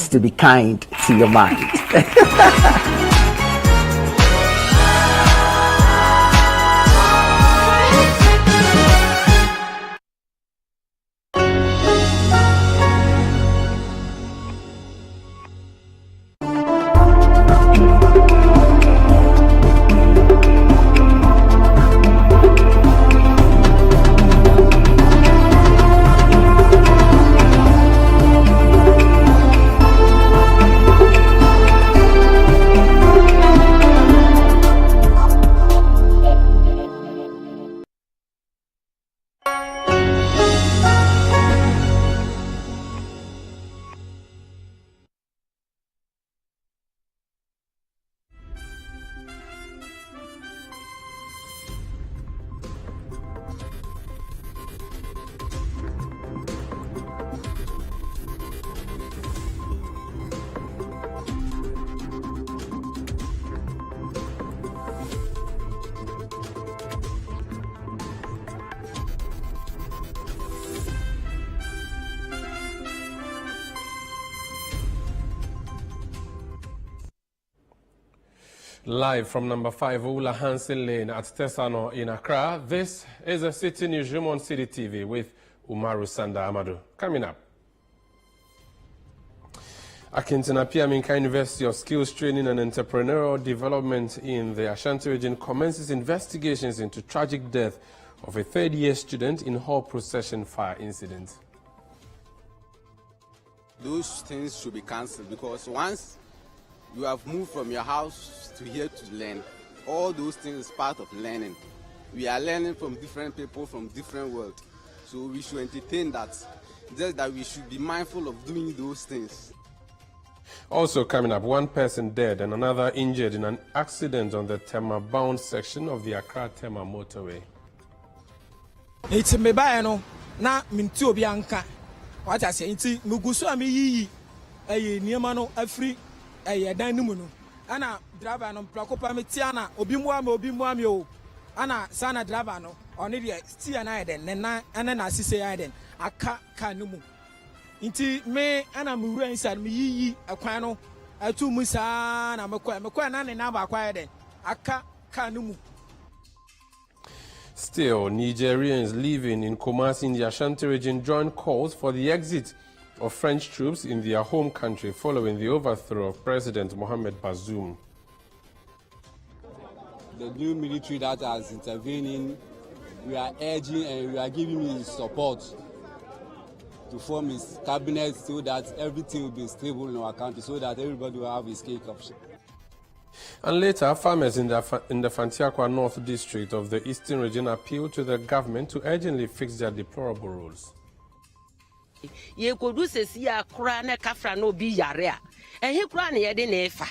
learns to be kind to your mind. Live from number 5 Ola Hansen Lane at Tesano in Accra, this is a Citi Newsroom on Citi TV with Umaru Sanda Amadu. Coming up, Akintinapia Minka University of Skills Training and Entrepreneurial Development in the Ashanti region commences investigations into tragic death of a third-year student in hall procession fire incident. Those things should be cancelled because once you have moved from your house to here to learn, all those things is part of learning. We are learning from different people from different worlds. So we should entertain that. Just that we should be mindful of doing those things. Also coming up, one person dead and another injured in an accident on the Tema-bound section of the Accra-Tema motorway. It's me by no na minti obi anka. What I say nti muguso ami yi niema no afri dan nimu no. Ana driver no plakopa me tiana obi mu ami o. Ana sana driver no oni de stia na eden na na asise eden aka ka nimu. Nti me ana mu wura inside me yi akwan no atu mu sa na mekwa na ne na ba kwa eden aka ka nimu. Still, Nigerians living in Kumasi in the Ashanti region joined calls for the exit of French troops in their home country following the overthrow of President Mohamed Bazoum. The new military that has intervening, we are urging and we are giving him support to form his cabinet so that everything will be stable in our country, so that everybody will have his cake option. And later, farmers in the Fantiakwa North District of the Eastern Region appealed to the government to urgently fix their deplorable rules. Ye produce ya kura na kafra no bi yare a ehe kura na ye de na efa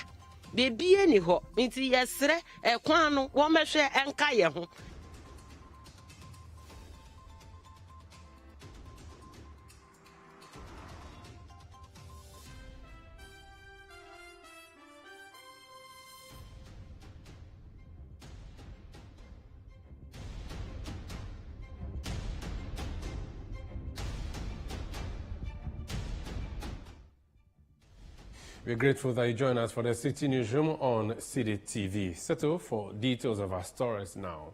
bebie ni ho nti yesre ekwan no wo mehwe enka ye ho. We're grateful that you join us for the Citi Newsroom on Citi TV. Settle for details of our stories now.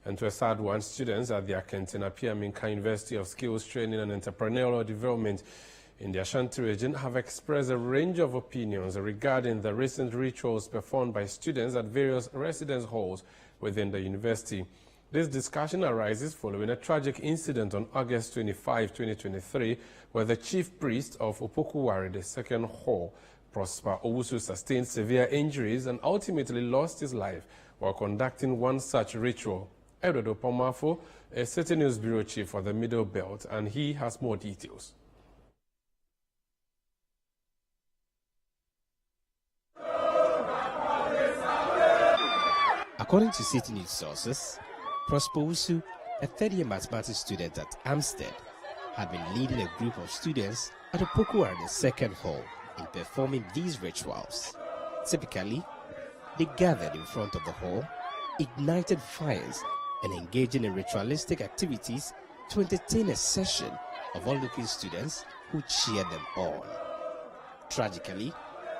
And to a sad one, students at the Akintinapia Minka University of Skills Training and Entrepreneurial Development in the Ashanti region have expressed a range of opinions regarding the recent rituals performed by students at various residence halls within the university. This discussion arises following a tragic incident on August 25, 2023, where the chief priest of Opokuwari, the second hall, Prosper Owusu, sustained severe injuries and ultimately lost his life while conducting one such ritual. Edward Opomafo, a Citi News Bureau chief for the Middle Belt, and he has more details. According to Citi News sources, Prosper Owusu, a third-year mathematics student at Amstead, had been leading a group of students at Opokuwari, the second hall, in performing these rituals. Typically, they gathered in front of the hall, ignited fires, and engaged in ritualistic activities to entertain a session of onlooking students who cheered them on. Tragically,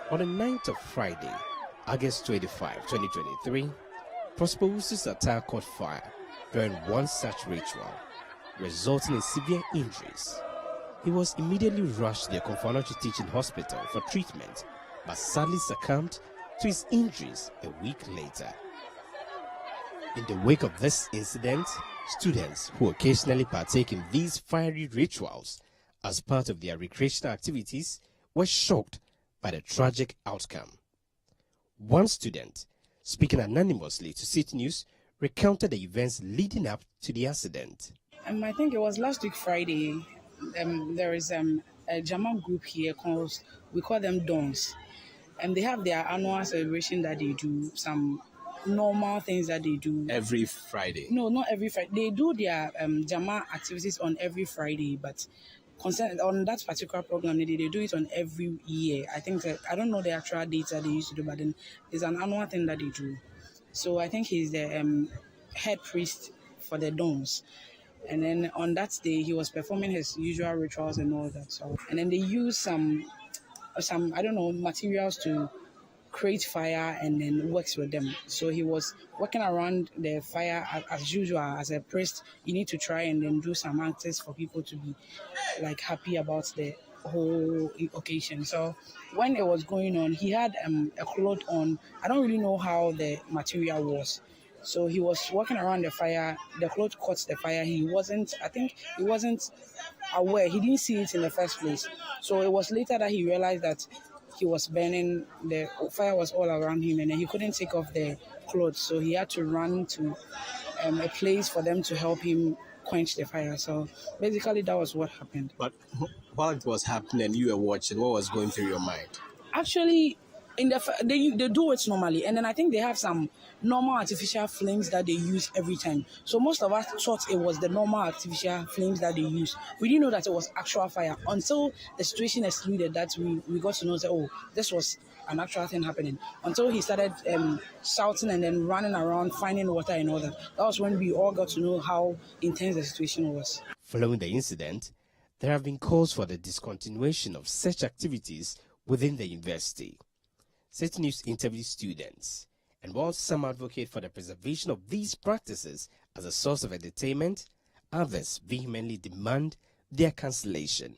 on the night of Friday, August 25, 2023, Prosper Wusu's attire caught fire during one such ritual, resulting in severe injuries. He was immediately rushed to the Konfanochi Teaching Hospital for treatment, but sadly succumbed to his injuries a week later. In the wake of this incident, students who occasionally partake in these fiery rituals as part of their recreational activities were shocked by the tragic outcome. One student, speaking anonymously to Citi News, recounted the events leading up to the accident. I think it was last week Friday. There is a German group here called, we call them Dons. And they have their annual celebration that they do, some normal things that they do. Every Friday? No, not every Friday. They do their German activities on every Friday, but on that particular program, they do it on every year. I think I don't know the actual dates that they used to do, but then there's an annual thing that they do. So I think he's the head priest for the Dons. And then on that day, he was performing his usual rituals and all that. So, and then they use some I don't know, materials to create fire and then works with them. So he was working around the fire as usual. As a priest, you need to try and then do some acts for people to be like happy about the whole occasion. So when it was going on, he had a cloth on. I don't really know how the material was. So he was walking around the fire. The cloth caught the fire. I think he wasn't aware. He didn't see it in the first place. So it was later that he realized that he was burning. The fire was all around him, and then he couldn't take off the clothes. So he had to run to a place for them to help him quench the fire. So basically, that was what happened. But while it was happening, you were watching. What was going through your mind? Actually, they do it normally, and then I think they have some normal artificial flames that they use every time. So most of us thought it was the normal artificial flames that they use. We didn't know that it was actual fire until the situation exploded. That we got to know that, oh, this was an actual thing happening. Until he started shouting and then running around finding water and all that. That was when we all got to know how intense the situation was. Following the incident, there have been calls for the discontinuation of such activities within the university. Citi News interviews students, and while some advocate for the preservation of these practices as a source of entertainment, others vehemently demand their cancellation.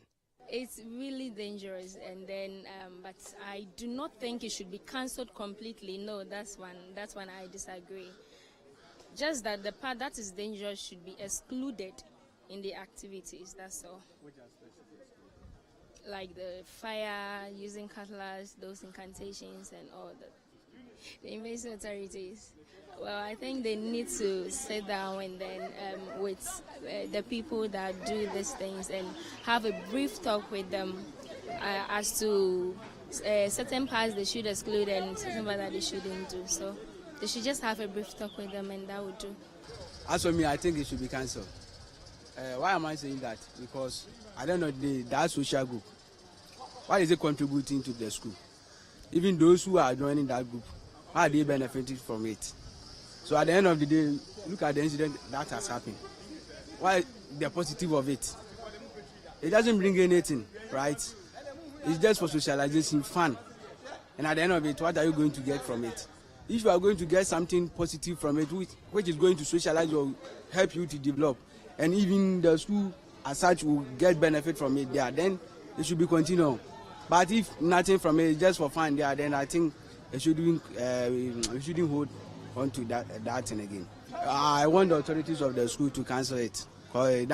It's really dangerous, and then, but I do not think it should be cancelled completely. No, that's one I disagree. Just that the part that is dangerous should be excluded in the activities. That's all. Like the fire, using cutlass, those incantations and all that. The invasive authorities, well, I think they need to sit down and then with the people that do these things and have a brief talk with them as to certain parts they should exclude and certain parts that they shouldn't do. So they should just have a brief talk with them, and that would do. As for me, I think it should be cancelled. Why am I saying that? Because I don't know that social group. Why is it contributing to the school? Even those who are joining that group, how are they benefiting from it? So at the end of the day, look at the incident that has happened. Why the positive of it? It doesn't bring anything, right? It's just for socialization, fun. And at the end of it, what are you going to get from it? If you are going to get something positive from it, which is going to socialize or help you to develop, and even the school as such will get benefit from it there, then it should be continued. But if nothing from it, just for fun there, then I think it shouldn't hold on to that thing again. I want the authorities of the school to cancel it, because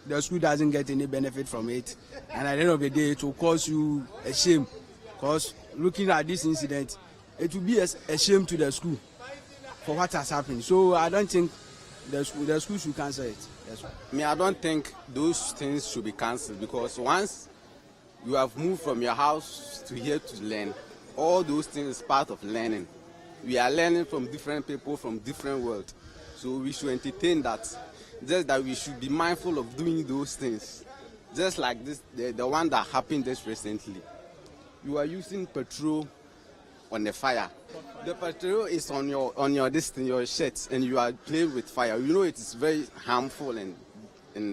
the school doesn't get any benefit from it, and at the end of the day, it will cause you a shame. Because looking at this incident, it will be a shame to the school for what has happened. So I don't think the school should cancel it. That's right. I mean, I don't think those things should be cancelled, because once you have moved from your house to here to learn, all those things is part of learning. We are learning from different people from different worlds. So we should entertain that. Just that we should be mindful of doing those things. Just like this, the one that happened just recently. You are using petrol on the fire. The petrol is on your shirt, and you are playing with fire. You know it is very harmful and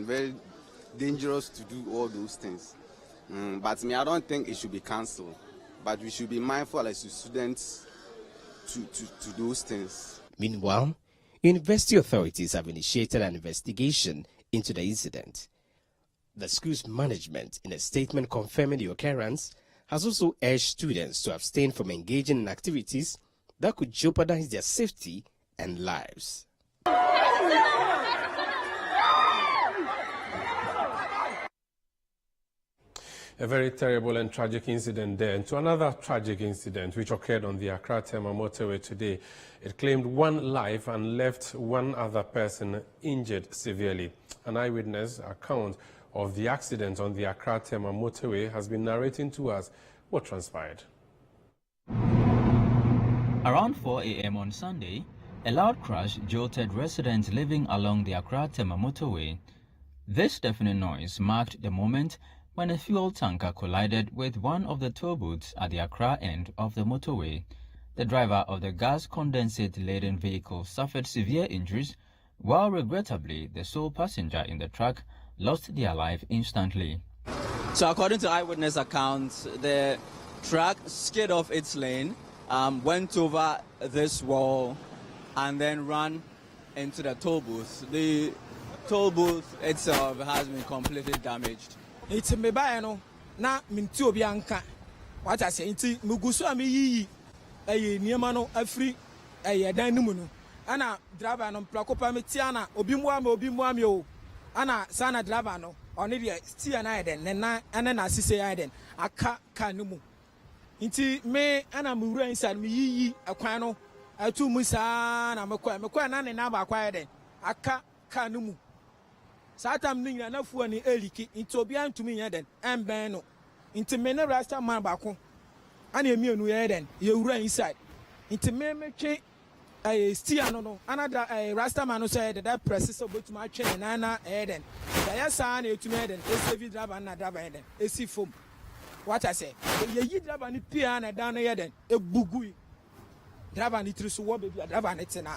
very dangerous to do all those things. But me, I don't think it should be cancelled. But we should be mindful as students to those things. Meanwhile, university authorities have initiated an investigation into the incident. The school's management, in a statement confirming the occurrence, has also urged students to abstain from engaging in activities that could jeopardize their safety and lives. A very terrible and tragic incident there. And to another tragic incident which occurred on the Accra-Tema motorway today. It claimed one life and left one other person injured severely. An eyewitness account of the accident on the Accra-Tema motorway has been narrating to us what transpired. Around 4 a.m. on Sunday, a loud crash jolted residents living along the Accra-Tema motorway. This deafening noise marked the moment when a fuel tanker collided with one of the toll booths at the Accra end of the motorway. The driver of the gas condensate-laden vehicle suffered severe injuries, while regrettably the sole passenger in the truck lost their life instantly. So according to eyewitness accounts, the truck skid off its lane, went over this wall, and then ran into the toll booth. The toll booth itself has been completely damaged. It's me by no na minti obi anka what I say nti muguso ami yi niema no afri dan nimu no ana driver no plakopa me tia na obi mu ami o ana sana driver no oni de tia na eden na na sise eden aka ka nimu nti me ana mura inside me yi akwan no atu mu sa na mekwa na ne na ba kwa eden aka ka nimu Satam ninya na fuwa ni eliki into obi antumi nya den emben no into me ne rasta man bako ana emienu ye den ye wura inside into me twe stia no another rasta man no say that press so botuma twe na den ya sa na etumi den save driver na driver den esi fom what I say ye yi driver ni pia na dan ye den egbugui driver ni triso wo baby driver na tina.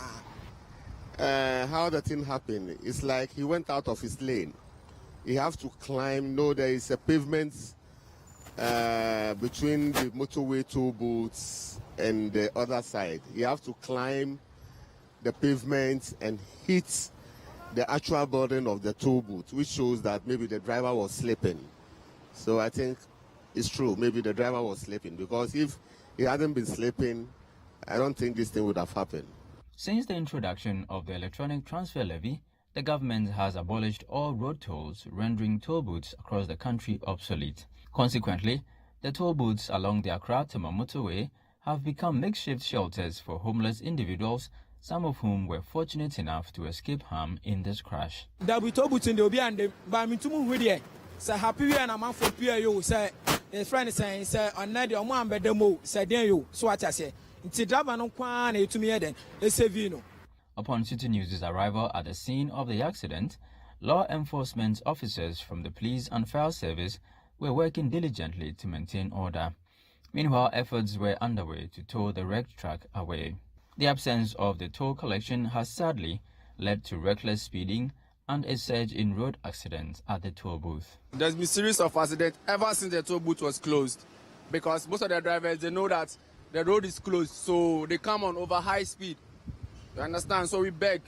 How the thing happened, it's like he went out of his lane. He have to climb. No, there is a pavement between the motorway toll booths and the other side. He have to climb the pavement and hit the actual burden of the toll booth, which shows that maybe the driver was sleeping. So I think it's true. Maybe the driver was sleeping, because if he hadn't been sleeping, I don't think this thing would have happened. Since the introduction of the electronic transfer levy, the government has abolished all road tolls, rendering toll booths across the country obsolete. Consequently, the toll booths along the Accra-Tema motorway have become makeshift shelters for homeless individuals, some of whom were fortunate enough to escape harm in this crash. That we toll booths in the obi and the bamitumu with say happy we and a man for peer you say the friend saying say on night your man be demo say den you so what I say. Upon Citi News' arrival at the scene of the accident, law enforcement officers from the police and fire service were working diligently to maintain order. Meanwhile, efforts were underway to tow the wrecked truck away. The absence of the toll collection has sadly led to reckless speeding and a surge in road accidents at the toll booth. There's been a series of accidents ever since the toll booth was closed, because most of the drivers, they know that the road is closed, so they come on over high speed. You understand? So we beg.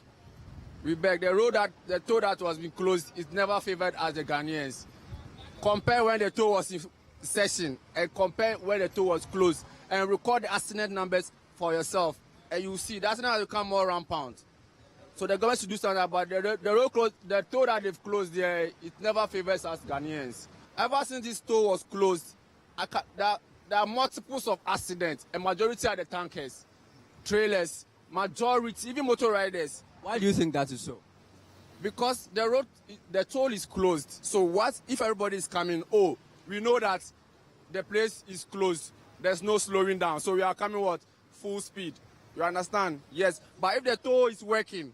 The toll that was being closed is never favored as the Ghanaians. Compare when the toll was in session and compare when the toll was closed, and record the accident numbers for yourself, and you see that's not become more rampant. So the government should do something about the road closed. The toll that they've closed there, it never favors us Ghanaians. Ever since this toll was closed, there are multiples of accidents, a majority are the tankers, trailers, majority, even motor riders. Why do you think that is so? Because the toll is closed. So what if everybody is coming? Oh, we know that the place is closed. There's no slowing down. So we are coming what? Full speed. You understand? Yes. But if the toll is working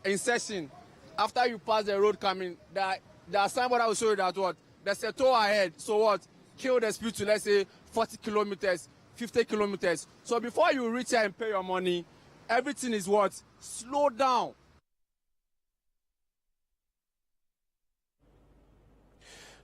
in session, after you pass the road coming, there are signboard that will show you that what? There's a toll ahead. So what? Kill the speed to, let's say, 40 kilometers, 50 kilometers. So before you reach here and pay your money, everything is what? Slow down.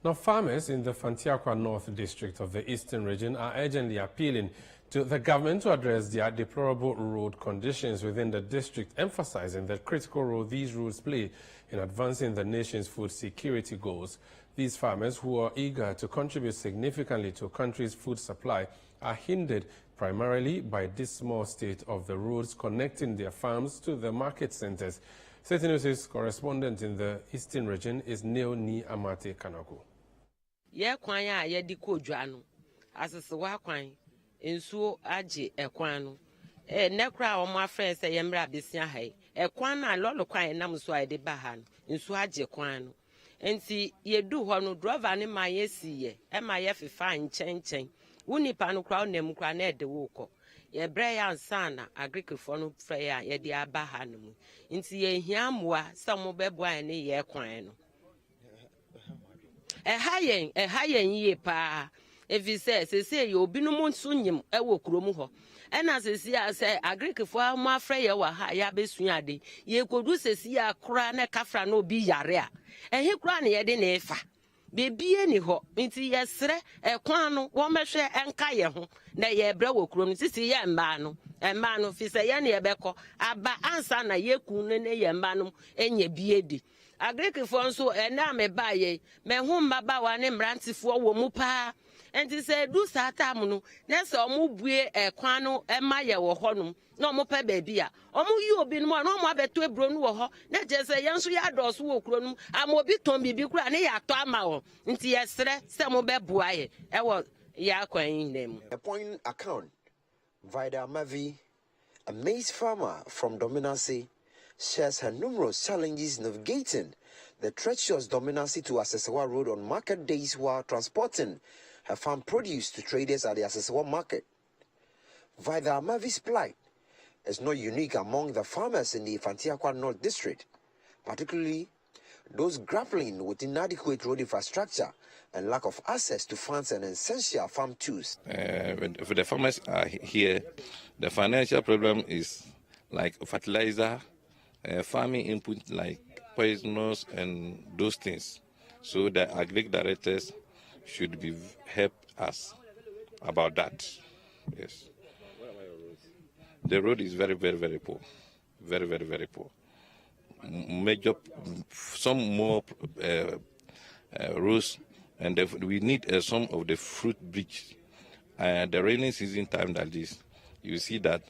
Now, farmers in the Fantiakwa North District of the Eastern Region are urgently appealing to the government to address their deplorable road conditions within the district, emphasizing the critical role these roads play in advancing the nation's food security goals. These farmers, who are eager to contribute significantly to the country's food supply, are hindered primarily by this small state of the roads connecting their farms to the market centers. Citi Newsroom's correspondent in the Eastern Region is Neoni Amate Kanako. Ye kwanya ye di kodwanu assesewa kwan ensuo age ekwanu nekra omo afren se ye mra besia hai ekwan na lolo kwan nam so ai de ba ha ensuo age kwanu enti ye du ho no driver ne ma ye siye e ma ye fefa nchen wunipa no kra onam kra na de wo ko ye bre ya ansana agrikefo no frɛ ya ye de aba ha no mu enti ye hia moa se mo beboa ne ye kwan no hayen ye pa if say you obi no mo nso nyim e wo kurom ho ena sesi a say agrikefo mo afrɛ ye wa ha ya besu ade ye kodu sesi a kora na kafra na obi yare a ehe kora na ye de na efa bebie ni ho nti ye sere ekwan no wo mehwe enka ye ho na ye bre wo kurom sisi ye mba no fi say ye na ye beko aba ansa na ye kun ne ye mba no enye biedi agrikefo nso ena me baye me hu mbaba wa ne mrantifo wo mu pa enti se du satam no na se omu bue ekwan no ema ye wo honum na omu pa baabi a omu yi obi no na omu abeto ebro no wo ho na je se ye nso ya doso wo kuro no amobi ton bibi kura ne ya to ama ho nti ye sere se mo beboa ye e wo ya kwan nem. A point account Vida Mavi, a maize farmer from Dominancy, shares her numerous challenges navigating the treacherous Dominancy to Asesewa Road on market days while transporting her farm produce to traders at the Asesewa market. Vida Mavi's plight is not unique among the farmers in the Fantiakwa North District, particularly those grappling with inadequate road infrastructure and lack of access to funds and essential farm tools. For the farmers here, the financial problem is like fertilizer, farming input like poisonous and those things. So the agric directors should be help us about that. Yes. The road is very, very, very poor. Very, very, very poor. Major, some more roads, and we need some of the fruit bridge. The rainy season time like this, you see that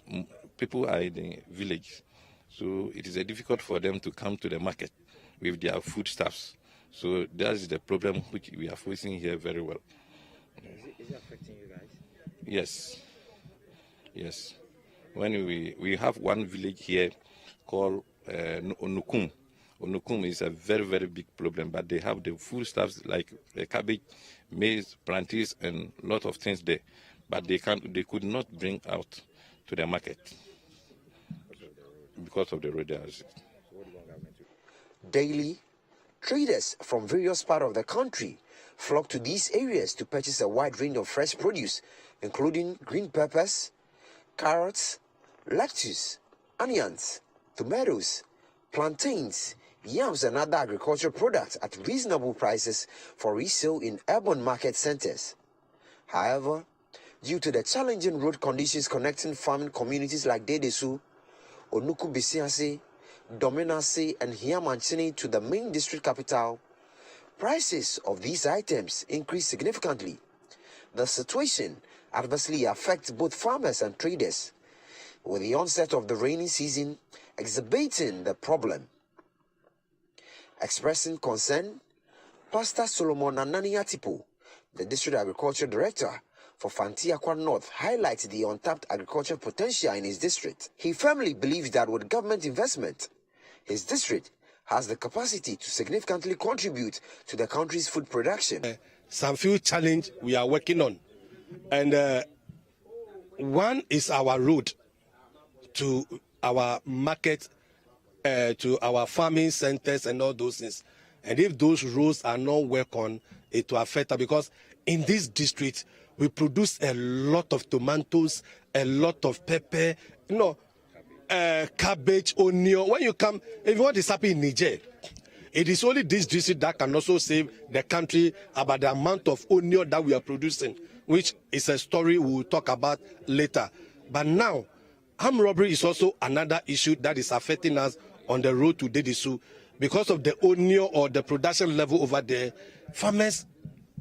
people are in the village. So it is difficult for them to come to the market with their foodstuffs. So that is the problem which we are facing here very well. Is it affecting you guys? Yes. Yes. When we have one village here called Onukum. Onukum is a very, very big problem, but they have the foodstuffs like cabbage, maize, plantains, and a lot of things there. But they could not bring out to the market because of the road. Daily, traders from various parts of the country flock to these areas to purchase a wide range of fresh produce, including green peppers, carrots, lettuce, onions, tomatoes, plantains, yams, and other agricultural products at reasonable prices for resale in urban market centers. However, due to the challenging road conditions connecting farming communities like Dedesu, Onuku Bisiase, Dominancy, and Hiamanchini to the main district capital, prices of these items increase significantly. The situation adversely affects both farmers and traders, with the onset of the rainy season exacerbating the problem. Expressing concern, Pastor Solomon Anani Atipo, the District Agriculture Director for Fantiakwa North, highlights the untapped agricultural potential in his district. He firmly believes that with government investment, his district has the capacity to significantly contribute to the country's food production. Some few challenges we are working on, and one is our road to our market, to our farming centers and all those things. And if those roads are not worked on, it will affect us, because in this district we produce a lot of tomatoes, a lot of pepper, cabbage, onion. When you come, if you want to happen in Niger, It is only this district that can also save the country about the amount of onion that we are producing, which is a story we will talk about later. But now, armed robbery is also another issue that is affecting us on the road to Dedisu. Because of the onion or the production level over there, farmers,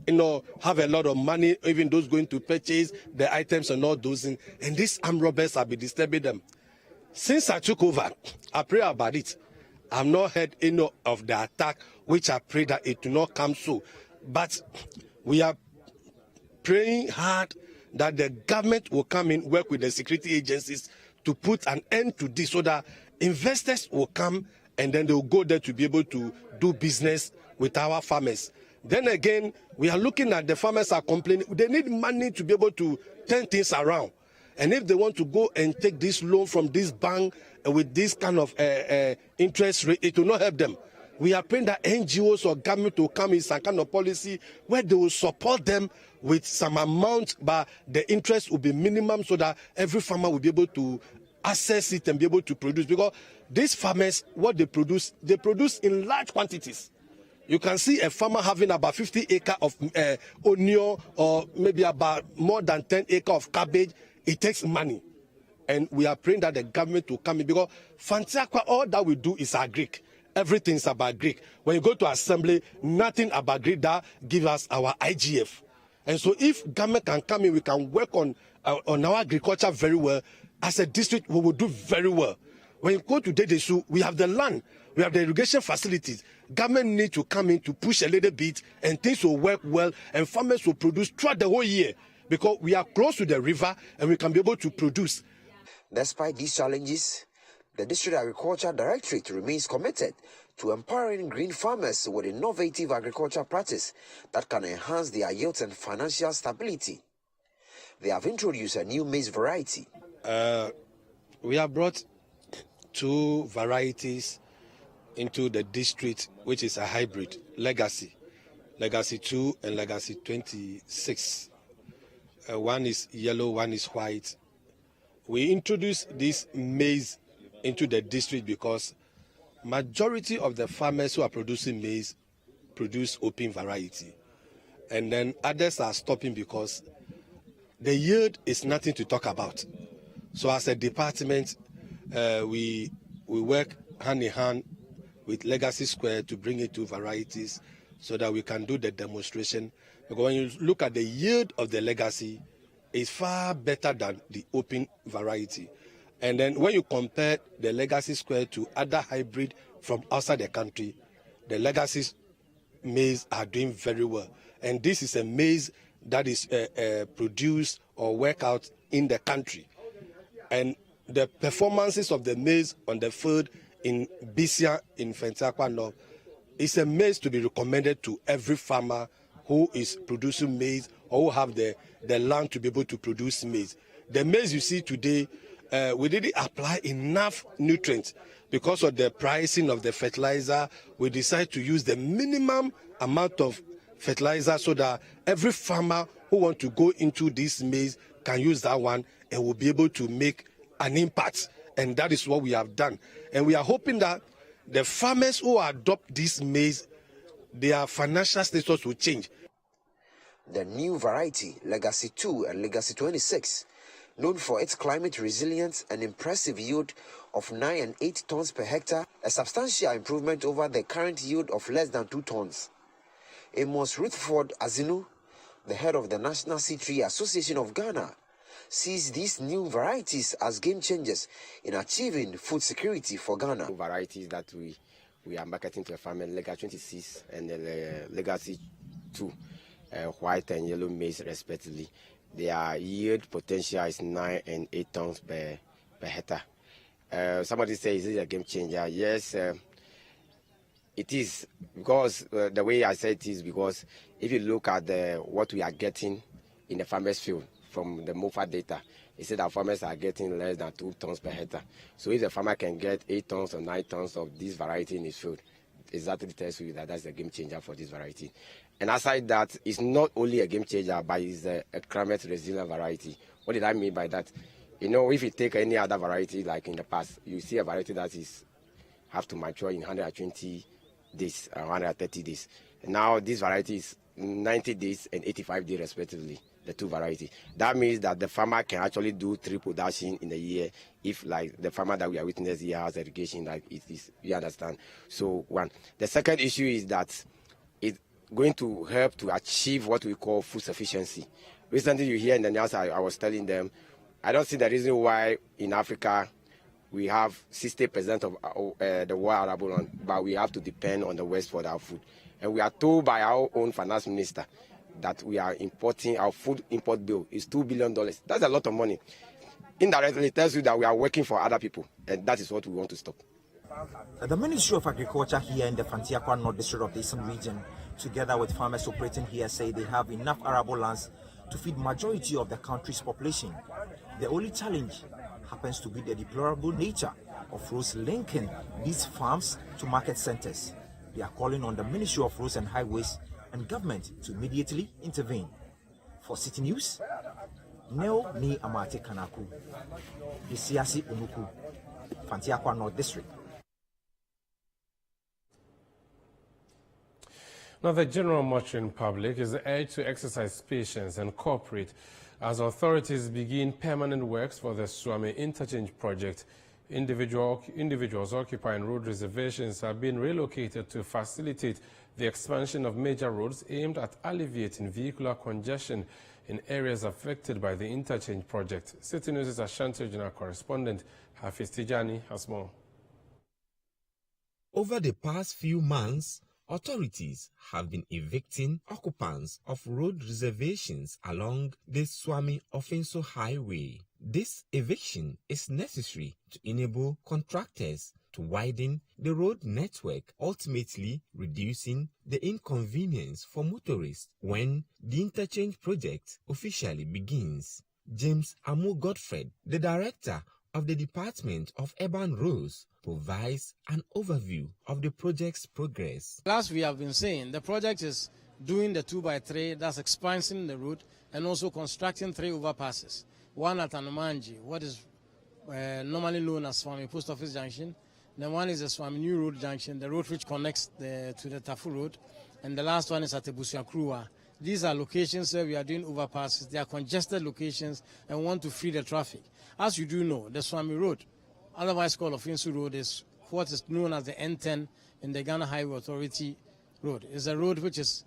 have a lot of money, even those going to purchase the items and all those things. And these armed robbers have been disturbing them. Since I took over, I pray about it. I've not heard any of the attack, which I pray that it will not come so. But we are praying hard that the government will come in, work with the security agencies to put an end to this so that investors will come and then they will go there to be able to do business with our farmers. Then again, we are looking at the farmers are complaining. They need money to be able to turn things around. And if they want to go and take this loan from this bank with this kind of interest rate, it will not help them. We are praying that NGOs or government will come in some kind of policy where they will support them with some amount, but the interest will be minimum so that every farmer will be able to access it and be able to produce. Because these farmers, what they produce in large quantities. You can see a farmer having about 50 acres of onion or maybe about more than 10 acres of cabbage. It takes money. And we are praying that the government will come in because Fantiakwa, all that we do is agric. Everything is about Greek. When you go to assembly, nothing about Greek that give us our IGF. And so if government can come in, we can work on our agriculture very well. As a district, we will do very well. When you go to Dedesu, we have the land, we have the irrigation facilities. Government need to come in to push a little bit and things will work well and farmers will produce throughout the whole year because we are close to the river and we can be able to produce. Despite these challenges, the District Agriculture Directorate remains committed to empowering green farmers with innovative agriculture practice that can enhance their yields and financial stability. They have introduced a new maize variety. We have brought 2 varieties into the district, which is a hybrid, Legacy 2 and Legacy 26. One is yellow, one is white. We introduced this maize into the district because majority of the farmers who are producing maize produce open variety. And then others are stopping because the yield is nothing to talk about. So as a department, we work hand in hand with Legacy Square to bring it to varieties so that we can do the demonstration. Because when you look at the yield of the Legacy, it's far better than the open variety. And then when you compare the Legacy Square to other hybrid from outside the country, the Legacy maize are doing very well. And this is a maize that is produced or worked out in the country. And the performances of the maize on the field in Bisia, in Fantiakwa North, is a maize to be recommended to every farmer who is producing maize or who have the land to be able to produce maize. The maize you see today, we didn't apply enough nutrients because of the pricing of the fertilizer. We decided to use the minimum amount of fertilizer so that every farmer who wants to go into this maize can use that one and will be able to make an impact. And that is what we have done. And we are hoping that the farmers who adopt this maize, their financial status will change. The new variety, Legacy 2 and Legacy 26, known for its climate resilience and impressive yield of 9 and 8 tons per hectare, a substantial improvement over the current yield of less than 2 tons. Amos Rutherford Azinu, the head of the National Citi Association of Ghana, sees these new varieties as game changers in achieving food security for Ghana. Varieties that we are marketing to the farmer, Legacy 26 and Legacy 2, white and yellow maize respectively. Their yield potential is 9 and 8 tons per hectare. Somebody says, is it a game changer? Yes, it is, because the way I say it is because if you look at what we are getting in the farmer's field from the MOFA data, it said that farmers are getting less than 2 tons per hectare. So if the farmer can get 8 tons or 9 tons of this variety in his field, exactly tells you that that's a game changer for this variety. And aside that, it's not only a game changer, but it's a climate resilient variety. What did I mean by that? You know, if you take any other variety like in the past, you see a variety that have to mature in 120 days, 130 days. Now this variety is 90 days and 85 days respectively, the two varieties. That means that the farmer can actually do 3 production in a year if like the farmer that we are witnessing here has irrigation like it is, you understand. So one. The second issue is that it's going to help to achieve what we call food sufficiency. Recently you hear in the news, I was telling them, I don't see the reason why in Africa we have 60% of the world arable land, but we have to depend on the West for our food. And we are told by our own finance minister that we are importing, our food import bill is $2 billion. That's a lot of money. Indirectly, it tells you that we are working for other people, and that is what we want to stop. The Ministry of Agriculture here in the Fantiakwa North District of the Eastern Region, together with farmers operating here, say they have enough arable lands to feed majority of the country's population. The only challenge happens to be the deplorable nature of roads linking these farms to market centers. They are calling on the Ministry of Roads and Highways and government to immediately intervene. For Citi News, Neo Ni Amate Kanaku, Isiasi Unuku, Fantiakwa North District. Now, the general muttering public is urged to exercise patience and cooperate as authorities begin permanent works for the Swami Interchange project. Individuals occupying road reservations have been relocated to facilitate the expansion of major roads aimed at alleviating vehicular congestion in areas affected by the interchange project. Citi News' Ashanti Regional correspondent Hafiz Tijani has more. Over the past few months, authorities have been evicting occupants of road reservations along the Swami Offenso Highway. This eviction is necessary to enable contractors to widen the road network, ultimately reducing the inconvenience for motorists when the interchange project officially begins. James Amu Godfred, the director of the Department of Urban Roads, provides an overview of the project's progress. As we have been saying, the project is doing the 2x3, that's expanding the route, and also constructing 3 overpasses. One at Anomanji, what is normally known as Swami Post Office Junction. Then one is the Swami New Road Junction, the road which connects to the Tafu Road. And the last one is at Ebusia Krua. These are locations where we are doing overpasses. They are congested locations and want to free the traffic. As you do know, the Swami Road, otherwise called Offensu Road, is what is known as the N10 in the Ghana Highway Authority Road. It's a road which is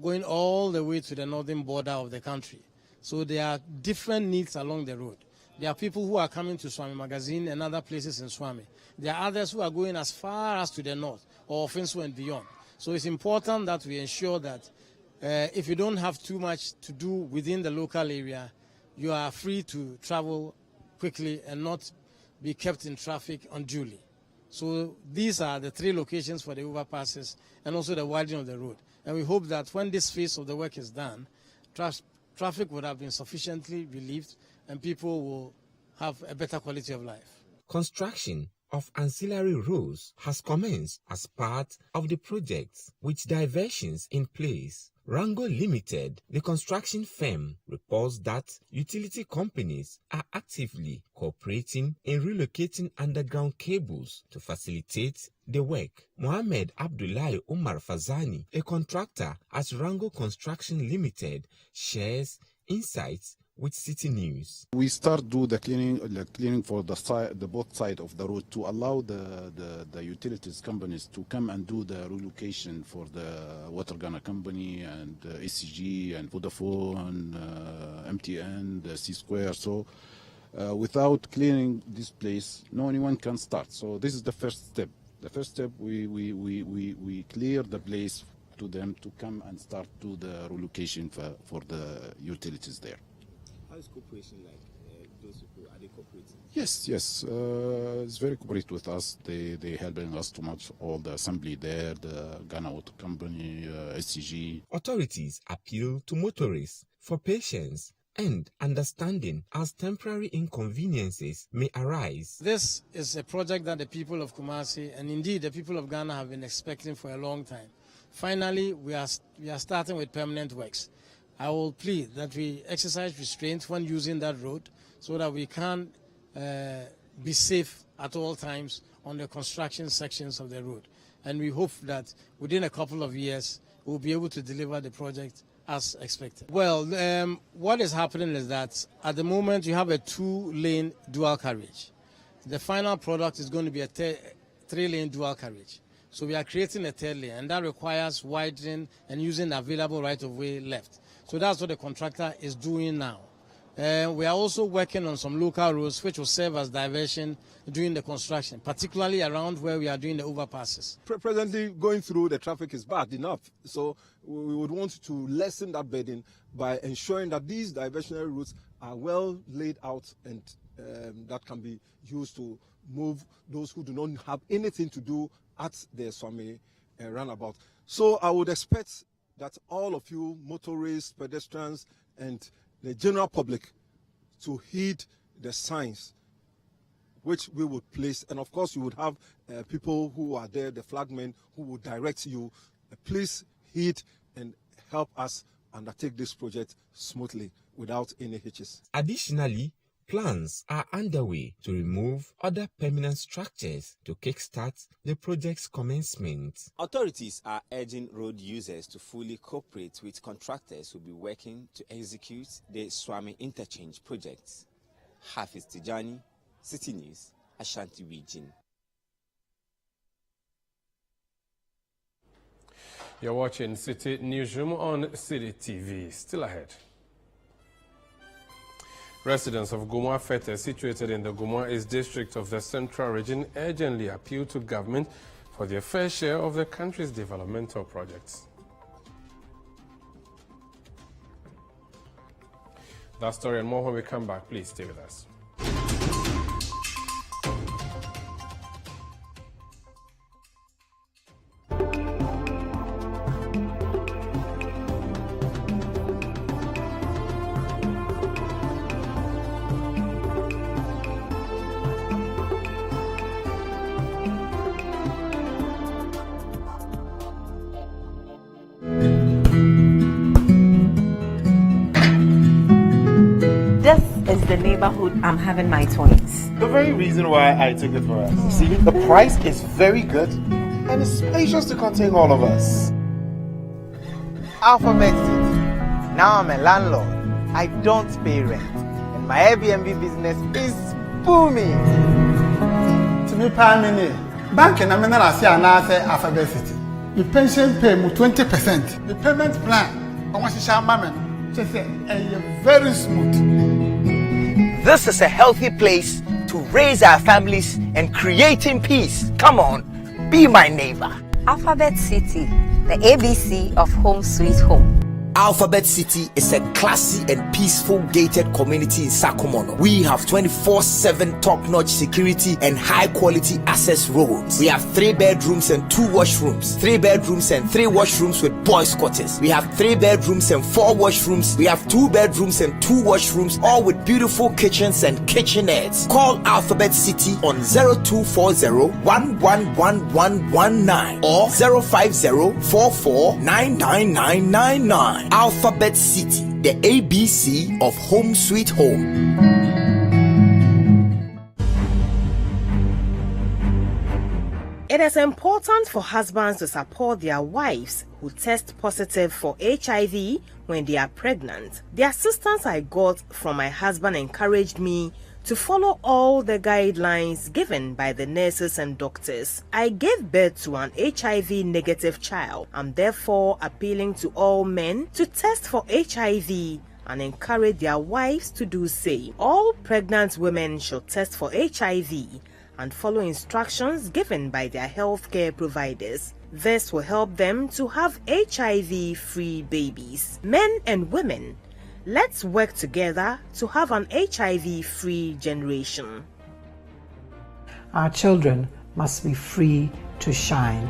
going all the way to the northern border of the country. So there are different needs along the road. There are people who are coming to Swami Magazine and other places in Swami. There are others who are going as far as to the north or Offensu and beyond. So it's important that we ensure that if you don't have too much to do within the local area, you are free to travel quickly and not be kept in traffic unduly. So these are the 3 locations for the overpasses and also the widening of the road. And we hope that when this phase of the work is done, traffic would have been sufficiently relieved and people will have a better quality of life. Construction of ancillary roads has commenced as part of the project, with diversions in place. Rango Limited, the construction firm, reports that utility companies are actively cooperating in relocating underground cables to facilitate the work. Mohammed Abdullahi Umar Fazani, a contractor at Rango Construction Limited, shares insights with Citi News. We start do the cleaning for the both side of the road to allow the utilities companies to come and do the relocation for the Water Ghana Company and ACG and Vodafone, MTN, the C Square. So without cleaning this place, no anyone can start. So this is the first step. The first step, we clear the place to them to come and start do the relocation for the utilities there. How is cooperation like? Those people, are they cooperating? Yes, it's very cooperative with us. They helping us too much. All the assembly there, the Ghana Water Company, SCG. Authorities appeal to motorists for patience and understanding as temporary inconveniences may arise. This is a project that the people of Kumasi and indeed the people of Ghana have been expecting for a long time. Finally, we are starting with permanent works. I will plead that we exercise restraint when using that road so that we can be safe at all times on the construction sections of the road. and we hope that within a couple of years, we'll be able to deliver the project as expected. Well, what is happening is that at the moment you have a 2-lane dual carriage. The final product is going to be a 3-lane dual carriage. So we are creating a 3rd lane, and that requires widening and using the available right-of-way left. So that's what the contractor is doing now. We are also working on some local roads which will serve as diversion during the construction, particularly around where we are doing the overpasses. Presently, going through the traffic is bad enough. So we would want to lessen that burden by ensuring that these diversionary routes are well laid out and that can be used to move those who do not have anything to do at the Swami roundabout. So I would expect that all of you motorists, pedestrians, and the general public to heed the signs which we would place, and of course you would have people who are there, the flagmen, who will direct you. Please heed and help us undertake this project smoothly without any hitches. Additionally, plans are underway to remove other permanent structures to kickstart the project's commencement. Authorities are urging road users to fully cooperate with contractors who will be working to execute the Swami Interchange project. Hafiz Tijani, Citi News, Ashanti Region. You're watching Citi Newsroom on Citi TV. Still ahead. Residents of Gumua Fete, situated in the Gumua East district of the Central Region, urgently appeal to government for their fair share of the country's developmental projects. That story and more when we come back. Please stay with us. Is the neighborhood I'm having my twins. The very reason why I took it for us. See, the price is very good and it's spacious to contain all of us. Alphabet City. Now I'm a landlord. I don't pay rent. And my Airbnb business is booming. To me, Pamini, bank and I'm not Alphabet City. The pension pay me 20%. The payment plan, I want to share my just very smooth. This is a healthy place to raise our families and creating peace. Come on, be my neighbor. Alphabet City, the ABC of Home Sweet Home. Alphabet City is a classy and peaceful gated community in Sakumono. We have 24/7 top-notch security and high-quality access roads. We have 3 bedrooms and 2 washrooms, 3 bedrooms and 3 washrooms with boys' quarters. We have 3 bedrooms and 4 washrooms. We have 2 bedrooms and 2 washrooms, all with beautiful kitchens and kitchenettes. Call Alphabet City on 0240-111119 or 050-44-99999. Alphabet City, the ABC of Home Sweet Home. It is important for husbands to support their wives who test positive for HIV when they are pregnant. The assistance I got from my husband encouraged me to follow all the guidelines given by the nurses and doctors. I gave birth to an HIV negative child. I'm therefore appealing to all men to test for HIV and encourage their wives to do same. All pregnant women should test for HIV and follow instructions given by their healthcare providers. This will help them to have HIV-free babies. Men and women, let's work together to have an HIV-free generation. Our children must be free to shine.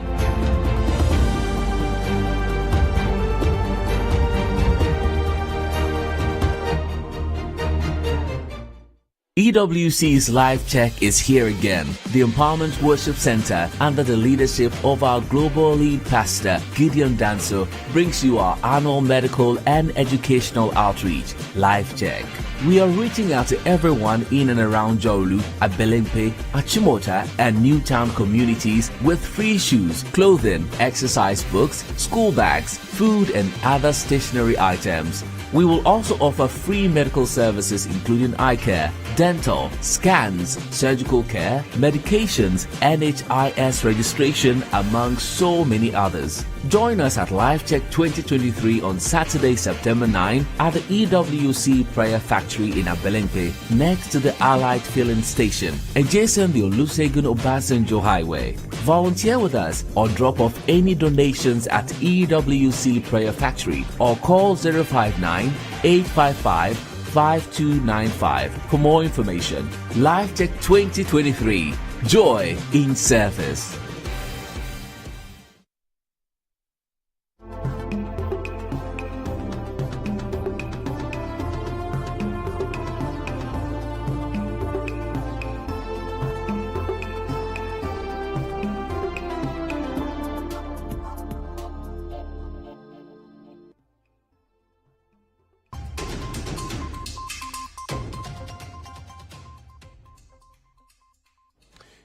EWC's Live Check is here again. The Empowerment Worship Center, under the leadership of our global lead pastor, Gideon Danso, brings you our annual medical and educational outreach, Live Check. We are reaching out to everyone in and around Jolu, Abelempe, Achimota, and Newtown communities with free shoes, clothing, exercise books, school bags, food, and other stationery items. We will also offer free medical services including eye care, dental, scans, surgical care, medications, NHIS registration, among so many others. Join us at Life Check 2023 on Saturday, September 9 at the EWC Prayer Factory in Abelempe, next to the Allied Filling Station, adjacent the Olusegun Obasanjo Highway. Volunteer with us or drop off any donations at EWC Prayer Factory or call 059-855-5295 for more information. Life Check 2023. Joy in service.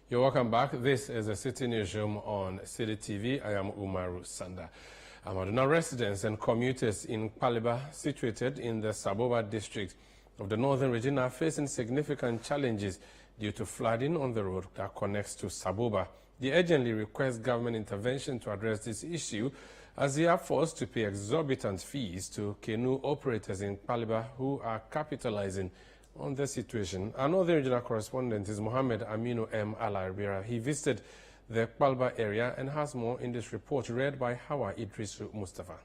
You're welcome back. This is the Citi Newsroom on Citi TV. I am Umaru Sanda. Amaduna residents and commuters in Paliba, situated in the Saboba district of the northern region, are facing significant challenges due to flooding on the road that connects to Saboba. They urgently request government intervention to address this issue, as they are forced to pay exorbitant fees to canoe operators in Paliba who are capitalizing on the situation. Another regional correspondent is Mohammed Aminu M. Al-Arbira. He visited the Palba area and has more in this report read by Hawa Idrisu Mustafa.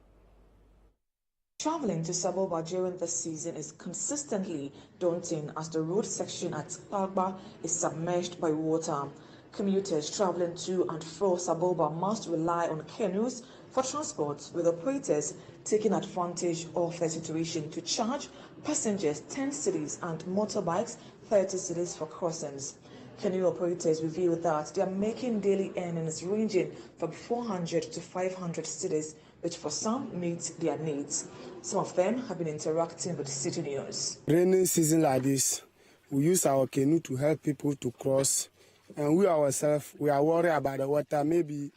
Traveling to Saboba during this season is consistently daunting as the road section at Palba is submerged by water. Commuters traveling to and from Saboba must rely on canoes for transport, with operators taking advantage of the situation to charge passengers 10 cedis and motorbikes 30 cedis for crossings. Canoe operators reveal that they are making daily earnings ranging from 400 to 500 cedis, which for some meet their needs. Some of them have been interacting with Citi News. Rainy season like this, we use our canoe to help people to cross, and we ourselves, we are worried about the water. Maybe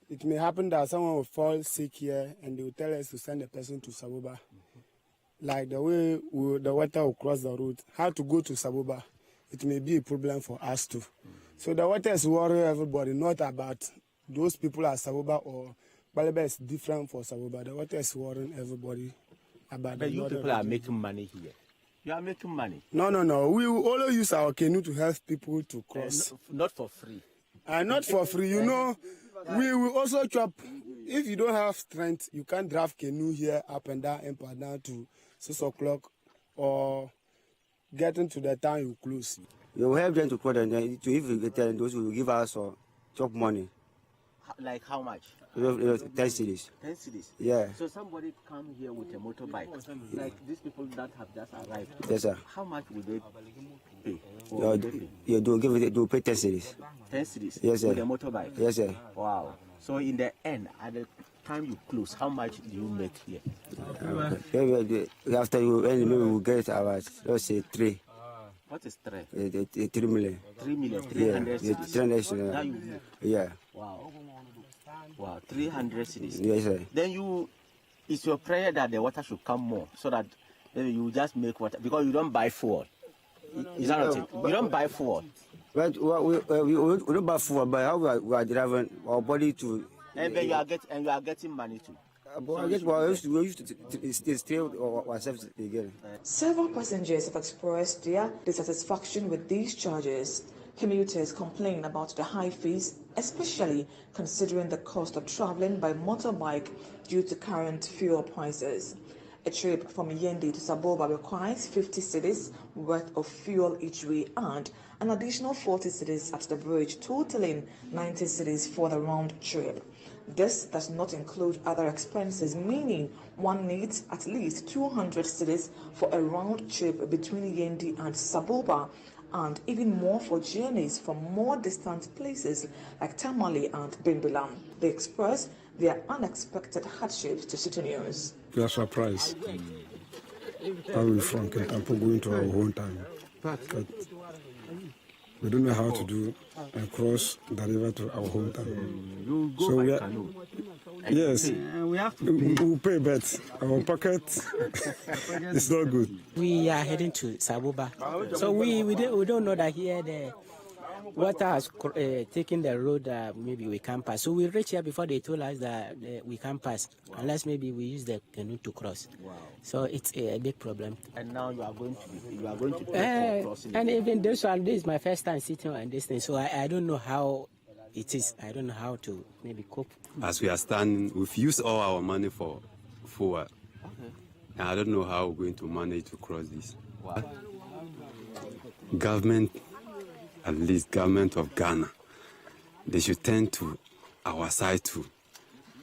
it may happen that someone will fall sick here and they will tell us to send a person to Saboba. Like the way the water will cross the road, how to go to Saboba, it may be a problem for us too. So the water is worrying everybody, not about those people at Saboba or Baleba is different for Saboba. The water is worrying everybody about but you people are making money here. You are making money. No. We will always use our canoe to help people to cross. Not for free. Not for free, you know. We will also chop. If you don't have strength, you can't drive canoe here up and down to 6 o'clock or getting to the time you close. You will help them to call them. If you get them, those will give us chop money. Like how much? 10 cedis. 10 cedis? Yeah. So somebody come here with a motorbike, like these people that have just arrived. Yes, sir. How much would they pay? They'll pay 10 cedis. 10 cedis? Yes, sir. With a motorbike? Yes, sir. Wow. So in the end, at the time you close, how much do you make here? After you earn, maybe we'll get about, let's say, 3. What is 3? 3 million. 3 million, 300 yeah, 300 cedis. Now you make. Yeah. Wow, 300 cedis. Yes, sir. Then it's your prayer that the water should come more, so that maybe you just make water, because you don't buy fuel. Is that not it? You don't buy fuel. But we don't buy fuel, but how we are driving our body to... And then you are getting money too. We used to stay ourselves again. Several passengers have expressed their dissatisfaction with these charges. Commuters complain about the high fees, especially considering the cost of traveling by motorbike due to current fuel prices. A trip from Yendi to Saboba requires 50 cedis worth of fuel each way and an additional 40 cedis at the bridge, totaling 90 cedis for the round trip. This does not include other expenses, meaning one needs at least 200 cedis for a round trip between Yendi and Saboba, and even more for journeys from more distant places like Tamale and Bimbilam. They express their unexpected hardships to Citi News. We are surprised. how we from Kentampo going to our hometown. But we don't know how to do and cross the river to our hometown. So we are, yes, we have to we pay, but our pocket is not good. We are heading to Saboba, so we don't know that here the water has taken the road that maybe we can't pass. So we reach here before they told us that we can't pass unless maybe we use the canoe to cross. Wow. So it's a big problem. And now you are going to pay for crossing. And even this is my first time sitting on this thing, so I don't know how it is. I don't know how to maybe cope. As we are standing, we've used all our money for forward. Okay. And I don't know how we're going to manage to cross this. Wow. Government, at least government of Ghana, they should turn to our side too.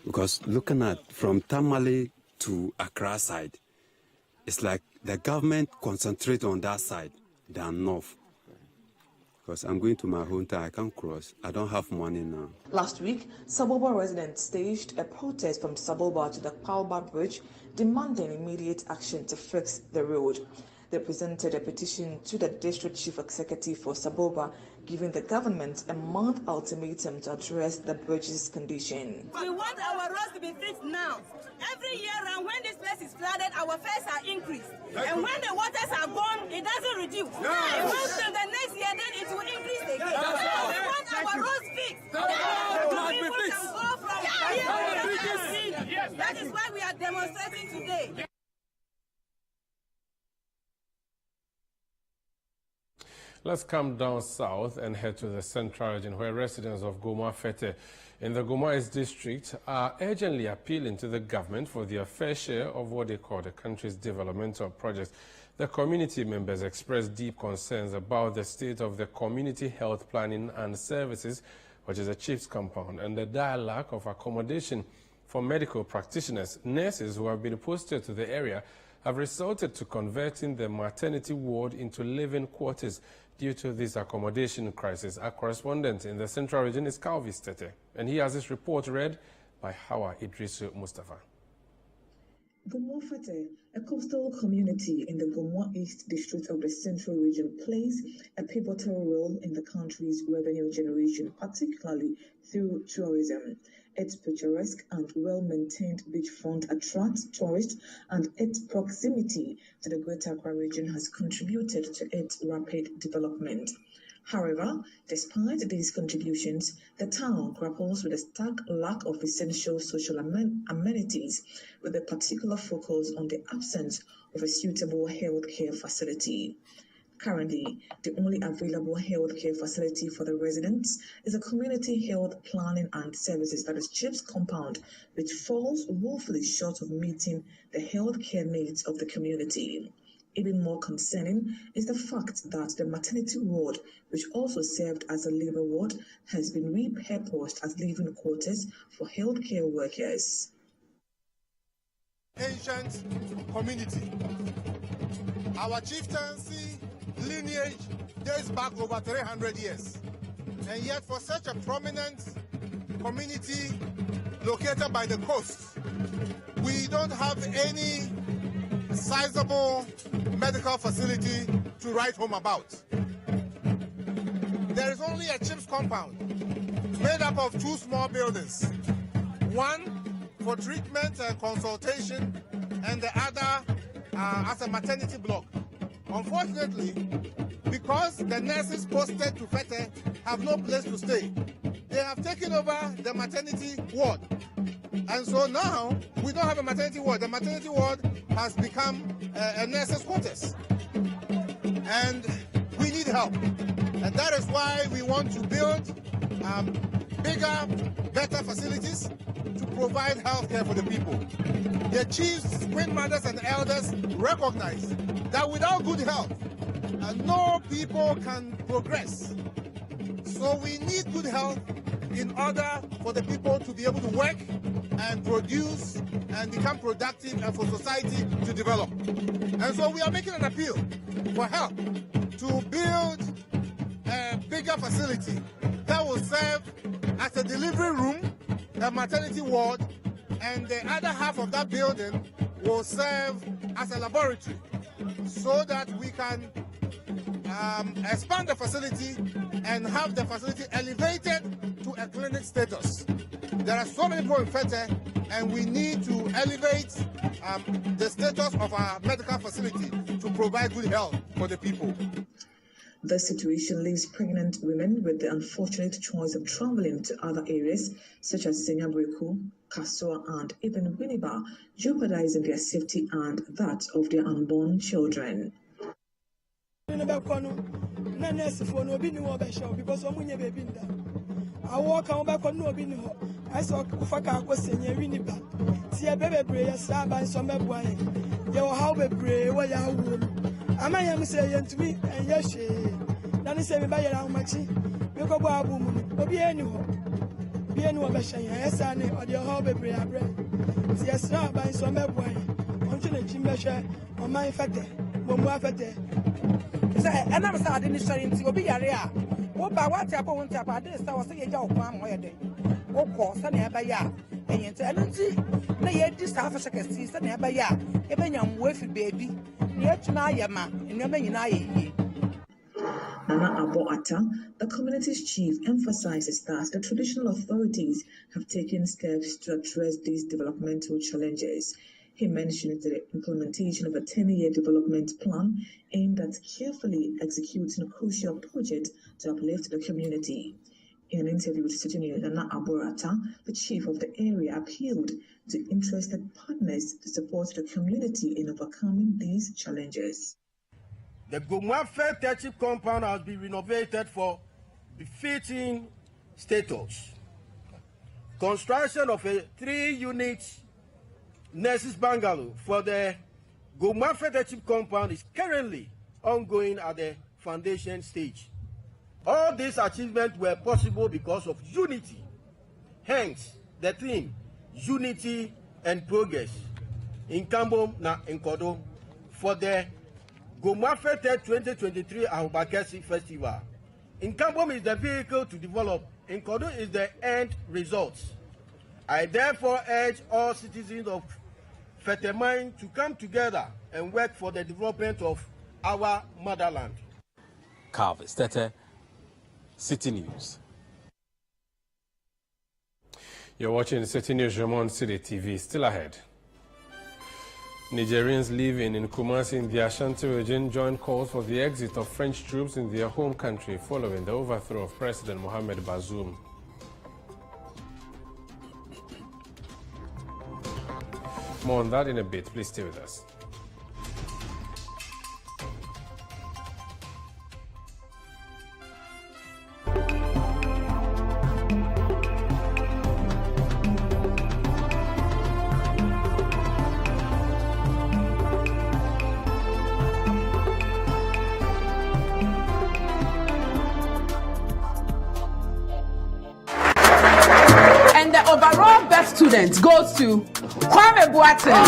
Because looking at from Tamale to Accra side, it's like the government concentrate on that side than north. Because I'm going to my hometown, I can't cross. I don't have money now. Last week, Saboba residents staged a protest from Saboba to the Palba Bridge, demanding immediate action to fix the road. They presented a petition to the District Chief Executive for Saboba, giving the government a month ultimatum to address the bridge's condition. We want our roads to be fixed now. Every year round, when this place is flooded, our fares are increased. And when the waters are gone, it doesn't reduce. It goes to the next year, then it will increase again. So we want our roads fixed. That is why we are demonstrating today. Let's come down south and head to the central region, where residents of Goma Fete in the Goma East district are urgently appealing to the government for their fair share of what they call the country's developmental projects. The community members expressed deep concerns about the state of the community health planning and services, which is a chief's compound, and the dire lack of accommodation for medical practitioners. Nurses who have been posted to the area have resorted to converting the maternity ward into living quarters due to this accommodation crisis. Our correspondent in the central region is Calvis Tete, and he has this report read by Hawa Idrisu Mustafa. Goma Fete, a coastal community in the Goma East district of the central region, plays a pivotal role in the country's revenue generation, particularly through tourism. Its picturesque and well-maintained beachfront attracts tourists, and its proximity to the Greater Accra region has contributed to its rapid development. However, despite these contributions, the town grapples with a stark lack of essential social amenities, with a particular focus on the absence of a suitable healthcare facility. Currently, the only available healthcare facility for the residents is a community health planning and services, that is CHIPS compound, which falls woefully short of meeting the healthcare needs of the community. Even more concerning is the fact that the maternity ward, which also served as a labor ward, has been repurposed as living quarters for healthcare workers. Ancient community. Our chieftaincy lineage dates back over 300 years. And yet for such a prominent community located by the coast, we don't have any sizable medical facility to write home about. There is only a CHIPS compound made up of two small buildings, one for treatment and consultation, and the other as a maternity block. Unfortunately, because the nurses posted to Fete have no place to stay, they have taken over the maternity ward. And so now we don't have a maternity ward. The maternity ward has become a nurses' quarters. And we need help. And that is why we want to build bigger, better facilities to provide health care for the people. The chiefs, queen mothers, and elders recognize that without good health, no people can progress. So we need good health in order for the people to be able to work and produce and become productive, and for society to develop. And so we are making an appeal for help to build a bigger facility that will serve as a delivery room, a maternity ward, and the other half of that building will serve as a laboratory so that we can expand the facility and have the facility elevated to a clinic status. There are so many people infected, and we need to elevate the status of our medical facility to provide good health for the people. The situation leaves pregnant women with the unfortunate choice of traveling to other areas such as Senyabreku, Kasua, and even Winneba, jeopardizing their safety and that of their unborn children. I walk on back on no bin. I saw Faka was saying, Winiba. See a baby bray, a sab and some boy. Your how be bray, where you would. Am I am saying to me, and yes, she. Then he said, by your own machi. You go by a woman, or be anyhow. Be anyone, yes, I know, or your how be bray. See a sab by some boy. Until the Jim Measure, or my fete, one more fete. And I'm sad in the sharing to be area. What by what type of tap? I didn't start saying, "Yo, come on, day." Oh, course, I never ya. And you tell them, see, they this half a second season, never ya. Even young wife, baby. Yet tonight, ma, and you're making Nana Abo-Atta, the community's chief, emphasizes that the traditional authorities have taken steps to address these developmental challenges. He mentioned the implementation of a 10-year development plan aimed at carefully executing a crucial project to uplift the community. In an interview with Citi News, Nana Abo-Atta, the chief of the area, appealed to interested partners to support the community in overcoming these challenges. The Gomwafe Township compound has been renovated for befitting status. Construction of a 3-unit nurses bungalow for the Gomwafe Township compound is currently ongoing at the foundation stage. All these achievements were possible because of unity. Hence, the theme, unity and progress, in Kambom na Nkodo, for the Gomwafe 2023 Ahubakesi Festival. In Kambom is the vehicle to develop, Nkodo is the end result. I therefore urge all citizens of Fetemine to come together and work for the development of our motherland. Carvis Tete, Citi News. You're watching Citi Newsroom on Citi TV. Still ahead. Nigerians living in Kumasi in the Ashanti region joined calls for the exit of French troops in their home country following the overthrow of President Mohamed Bazoum. More on that in a bit. Please stay with us. And the overall best student goes to Kwame Boateng.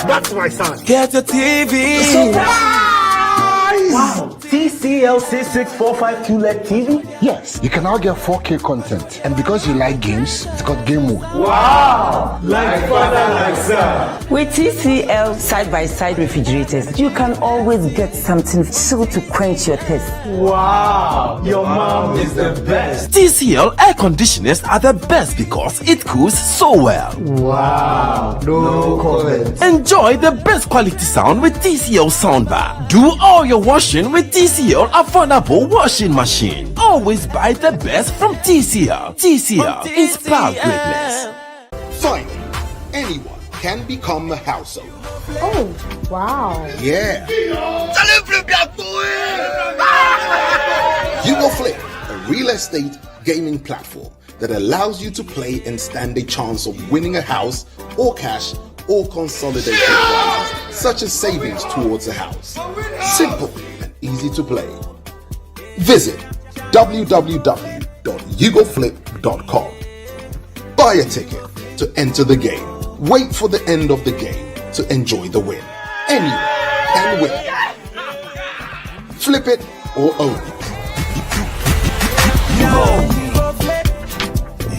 That's my son. Get a TV. Surprise! Wow. TCL C6452 QLED TV? Yes. You can now get 4K content. And because you like games, it's got game mode. Wow! Like father, like son. With TCL side-by-side refrigerators, you can always get something so to quench your thirst. Wow! Your mom is the best. TCL air conditioners are the best because it cools so well. Wow! No comment. Enjoy the best quality sound with TCL soundbar. Do all your washing with TCL affordable washing machine. Always buy the best from TCL. TCL, inspire greatness. Finally, anyone can become a house owner. Oh, wow. Yeah. Flip, a real estate gaming platform that allows you to play and stand a chance of winning a house or cash or consolidated prizes, such as savings towards a house. Simple and easy to play. Visit www.ugoflip.com. Buy a ticket to enter the game. Wait for the end of the game to enjoy the win. Anyone can win. Flip it or own it.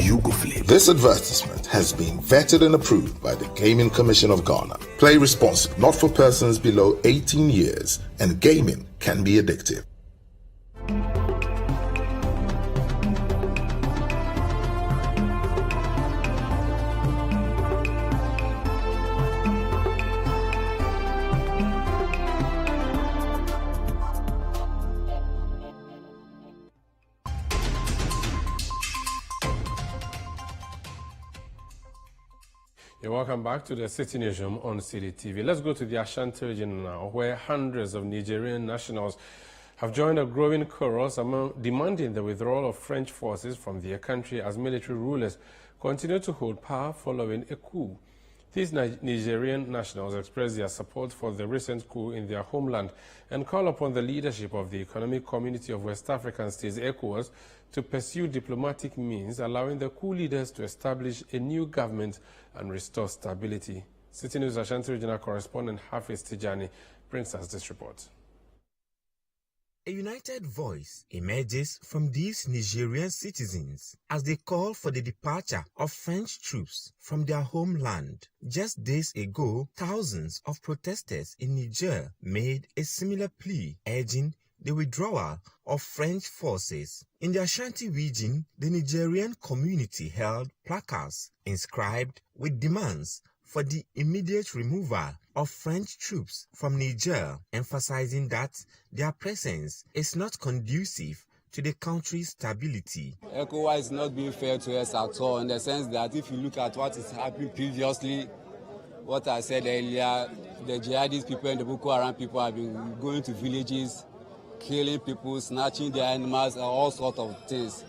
Ugoflip. This advertisement has been vetted and approved by the Gaming Commission of Ghana. Play responsibly, not for persons below 18 years, and gaming can be addictive. You're welcome back to the Citi Newsroom on Citi TV. Let's go to the Ashanti region now, where hundreds of Nigerian nationals have joined a growing chorus demanding the withdrawal of French forces from their country as military rulers continue to hold power following a coup. These Nigerian nationals express their support for the recent coup in their homeland and call upon the leadership of the Economic Community of West African States, ECOWAS, to pursue diplomatic means, allowing the coup leaders to establish a new government and restore stability. Citi News Ashanti Regional Correspondent Hafiz Tijani brings us this report. A united voice emerges from these Nigerian citizens as they call for the departure of French troops from their homeland. Just days ago, thousands of protesters in Niger made a similar plea, urging the withdrawal of French forces. In the Ashanti region, the Nigerian community held placards inscribed with demands for the immediate removal of French troops from Niger, emphasizing that their presence is not conducive to the country's stability. ECOWAS is not being fair to us at all, in the sense that if you look at what is happening previously, what I said earlier, the jihadist people and the Boko Haram people have been going to villages, killing people, snatching their animals, and all sorts of things.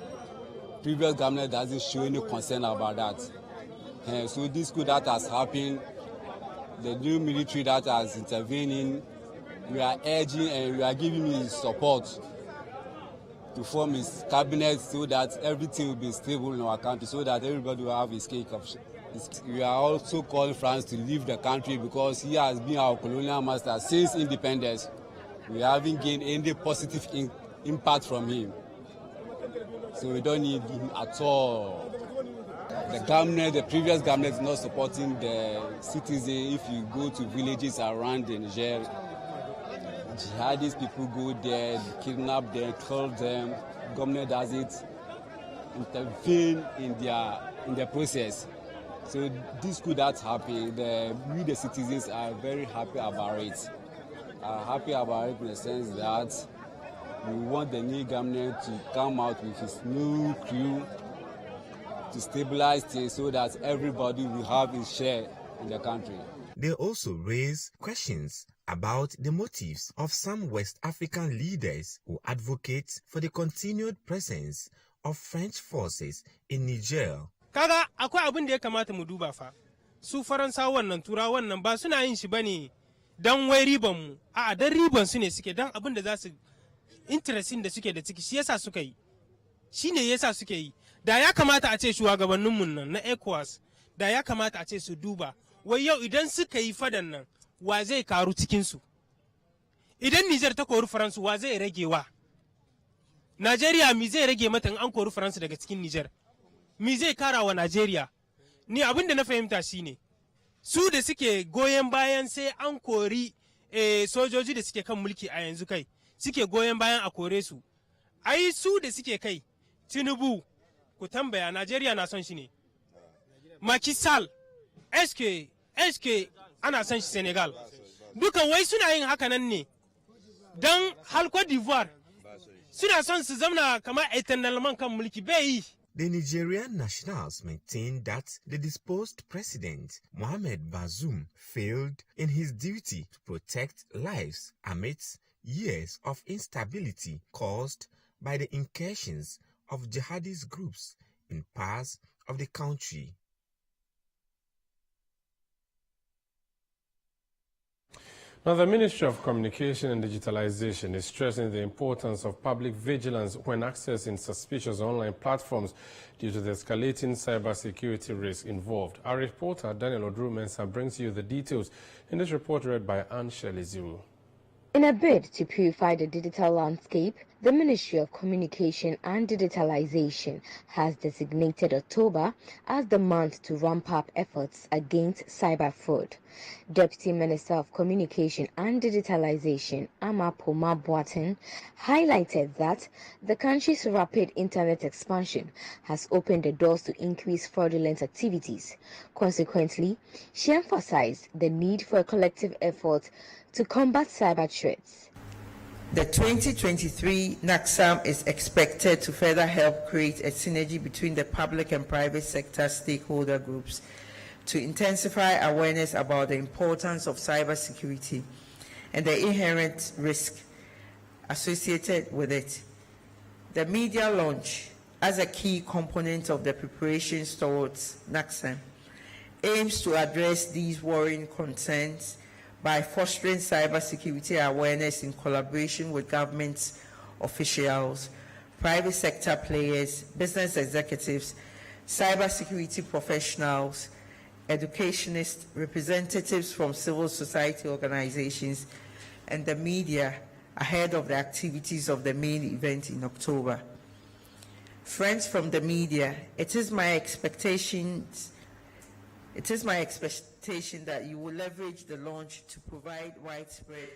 Previous government doesn't show any concern about that. So this coup that has happened, the new military that has intervening, we are urging and we are giving his support to form his cabinet so that everything will be stable in our country, so that everybody will have his cake of shit. We are also calling France to leave the country because he has been our colonial master since independence. We haven't gained any positive impact from him. So we don't need him at all. The government, the previous government is not supporting the citizens. If you go to villages around the Niger, jihadist people go there, kidnap them, kill them. Government does it, intervene in their process. So this could not happen. We the citizens are very happy about it. Happy about it in the sense that we want the new government to come out with his new crew to stabilize things so that everybody will have his share in the country. They also raise questions about the motives of some West African leaders who advocate for the continued presence of French forces in Niger. Kaga akwai abin da ya kamata mu duba fa. Su Faransawan nan Turawan nan ba suna yin shi bane dan wai riban mu. A'a dan riban su ne suke, dan abin da za su interestin da suke da ciki shi yasa suka yi. Shine yasa suke yi. Da ya kamata a ce shugabanninmu nan na ECOWAS, da ya kamata a ce su duba, wai yau idan suka yi fadan nan, wa zai karu cikinsu? Idan Nijar ta kori Faransu, wa zai rage wa? Najeriya mi zai rage mata in an kori Faransu daga cikin Nijar? Mi zai kara wa Najeriya? Ni abin da na fahimta shine, su da suke goyon bayan sai an kori sojoji da suke kan mulki a yanzu kai, suke goyon bayan a kore su. Ai su da suke kai, Tinubu, ku tambaya Najeriya na son shi ne. Macky Sall, eske ana son shi Senegal. Dukan wai suna yin haka nan ne. Dan hal Côte d'Ivoire suna son su zamna kamar eternalman kan mulki bai yi. The Nigerian nationals maintain that the disposed president, Mohamed Bazoum, failed in his duty to protect lives amidst years of instability caused by the incursions of jihadist groups in parts of the country. Now, the Ministry of Communication and Digitalization is stressing the importance of public vigilance when accessing suspicious online platforms due to the escalating cybersecurity risk involved. Our reporter, Daniel Odru-Mensah, brings you the details in this report read by Anne Shelley Zuru. In a bid to purify the digital landscape, the Ministry of Communication and Digitalization has designated October as the month to ramp up efforts against cyber fraud. Deputy Minister of Communication and Digitalization, Amapoma Boateng, highlighted that the country's rapid internet expansion has opened the doors to increase fraudulent activities. Consequently, she emphasized the need for a collective effort to combat cyber threats. The 2023 NACSAM is expected to further help create a synergy between the public and private sector stakeholder groups to intensify awareness about the importance of cybersecurity and the inherent risk associated with it. The media launch, as a key component of the preparations towards NACSAM, aims to address these worrying concerns by fostering cybersecurity awareness in collaboration with government officials, private sector players, business executives, cybersecurity professionals, educationists, representatives from civil society organizations, and the media ahead of the activities of the main event in October. Friends from the media, it is my expectation that you will leverage the launch to provide widespread.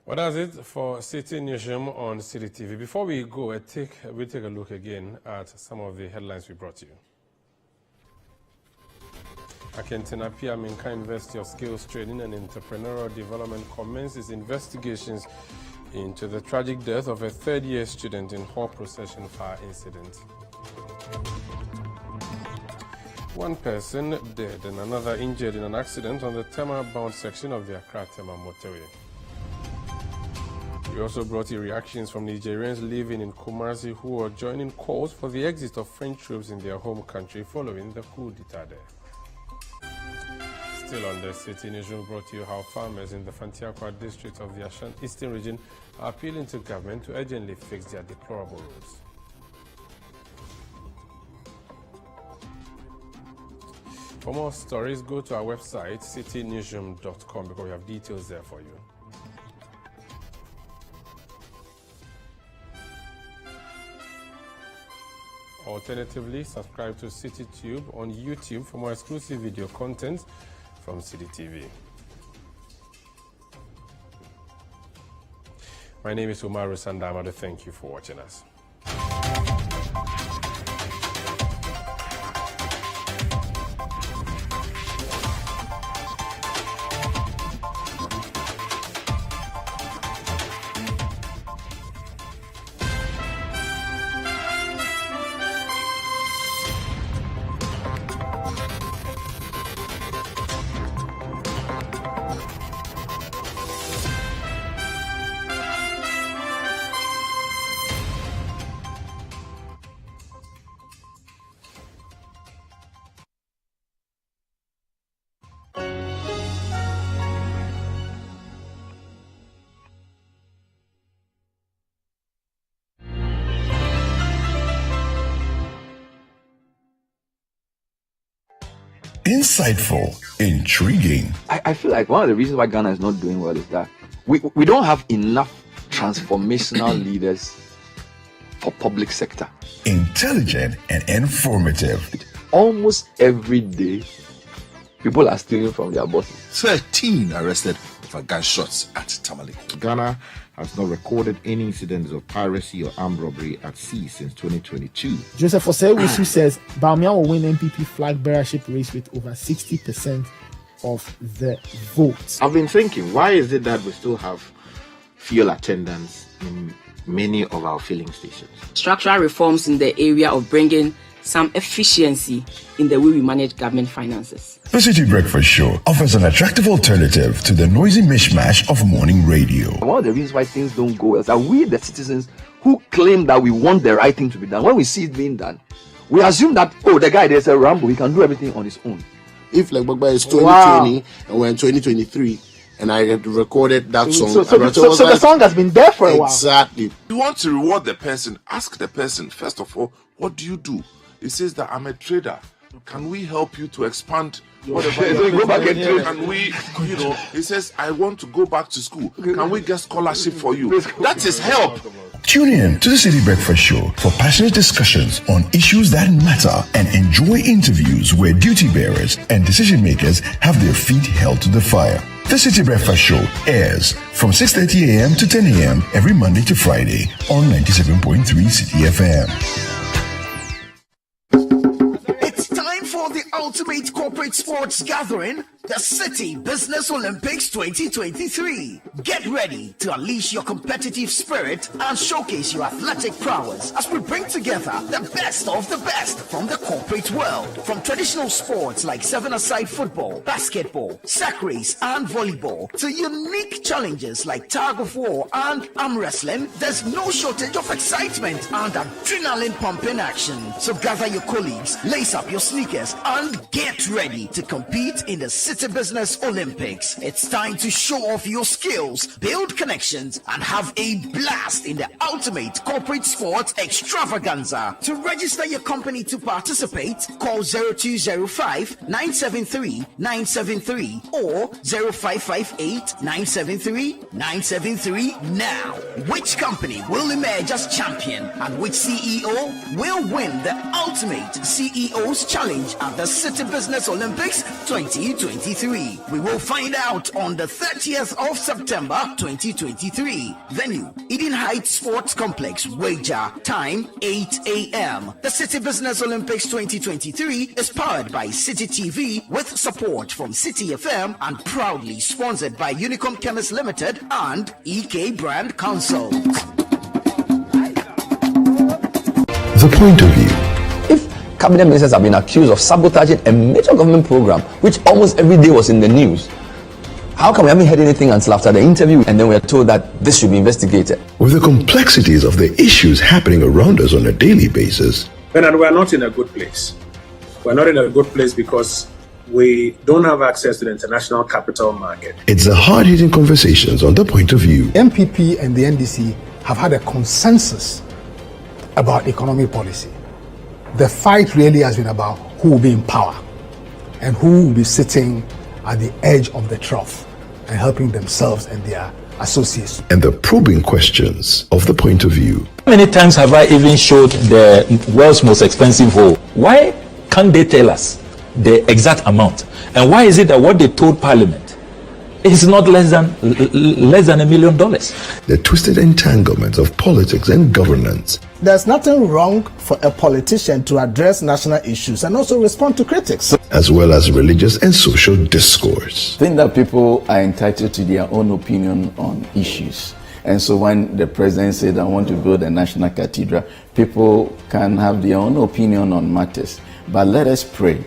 Well, that's it for Citi Newsroom on Citi TV. Before we go, we'll take a look again at some of the headlines we brought you. Akentina Minka University of Skills Training and Entrepreneurial Development commences investigations into the tragic death of a third-year student in Hall Procession fire incident. One person dead and another injured in an accident on the Tema-bound section of the Accra-Tema motorway. We also brought you reactions from Nigerians living in Kumasi who are joining calls for the exit of French troops in their home country following the coup d'etat there. Still on the Citi Newsroom brought you how farmers in the Fantiakwa district of the Ashanti Eastern region are appealing to government to urgently fix their deplorable roads. For more stories, go to our website, citinewsroom.com, because we have details there for you. Alternatively, subscribe to Citi Tube on YouTube for more exclusive video content from Citi TV. My name is Umaru Sandamado. Thank you for watching us. Insightful, intriguing. I feel like one of the reasons why Ghana is not doing well is that we don't have enough transformational leaders for public sector. Intelligent and informative. Almost every day, people are stealing from their bosses. 13 arrested for gunshots at Tamale. Ghana has not recorded any incidents of piracy or armed robbery at sea since 2022. Joseph Osei says Bawumia will win MPP flag bearership race with over 60% of the votes. I've been thinking, why is it that we still have fuel attendants in many of our filling stations? Structural reforms in the area of bringing some efficiency in the way we manage government finances. The Citi Breakfast Show offers an attractive alternative to the noisy mishmash of morning radio. One of the reasons why things don't go well is that we, the citizens who claim that we want the right thing to be done, when we see it being done, we assume that, oh, the guy, there's a Rambo, he can do everything on his own. If like Bagba is 2020 and we're in 2023, and I had recorded that song. So the song has been there for a while. Exactly. You want to reward the person, ask the person, first of all, what do you do? He says that I'm a trader. can we help you to expand whatever? Go back and train. Can we, he says, I want to go back to school. Can we get scholarship for you? That is help. Tune in to the City Breakfast Show for passionate discussions on issues that matter and enjoy interviews where duty bearers and decision makers have their feet held to the fire. The City Breakfast Show airs from 6:30 a.m. to 10 a.m. every Monday to Friday on 97.3 Citi FM. It's time for the ultimate corporate sports gathering, the Citi Business Olympics 2023. Get ready to unleash your competitive spirit and showcase your athletic prowess as we bring together the best of the best from the corporate world. From traditional sports like seven-a-side football, basketball, sack race, and volleyball to unique challenges like tug of war and arm wrestling, there's no shortage of excitement and adrenaline pumping action. So gather your colleagues, lace up your sneakers, and get ready to compete in the Citi Business Olympics. It's time to show off your skills, build connections, and have a blast in the ultimate corporate sports extravaganza. To register your company to participate, call 0205-973-973 or 0558-973-973 now. Which company will emerge as champion and which CEO will win the ultimate CEO's challenge at the Citi Business Olympics 2023? We will find out on the 30th of September 2023. Venue, Eden Heights Sports Complex, wager, time 8 a.m. The Citi Business Olympics 2023 is powered by Citi TV with support from Citi FM and proudly sponsored by Unicom Chemists Limited and EK Brand Consult. The Point of View. Cabinet ministers have been accused of sabotaging a major government program, which almost every day was in the news. How come we haven't heard anything until after the interview and then we are told that this should be investigated? With the complexities of the issues happening around us on a daily basis. Bernard, we're not in a good place. We're not in a good place because we don't have access to the international capital market. It's the hard-hitting conversations on The Point of View. MPP and the NDC have had a consensus about economic policy. The fight really has been about who will be in power and who will be sitting at the edge of the trough and helping themselves and their associates. And the probing questions of The Point of View. How many times have I even showed the world's most expensive hole? Why can't they tell us the exact amount? And why is it that what they told Parliament is not less than $1 million? The twisted entanglements of politics and governance. There's nothing wrong for a politician to address national issues and also respond to critics. As well as religious and social discourse. I think that people are entitled to their own opinion on issues. And so when the president said, I want to build a national cathedral, people can have their own opinion on matters. But let us pray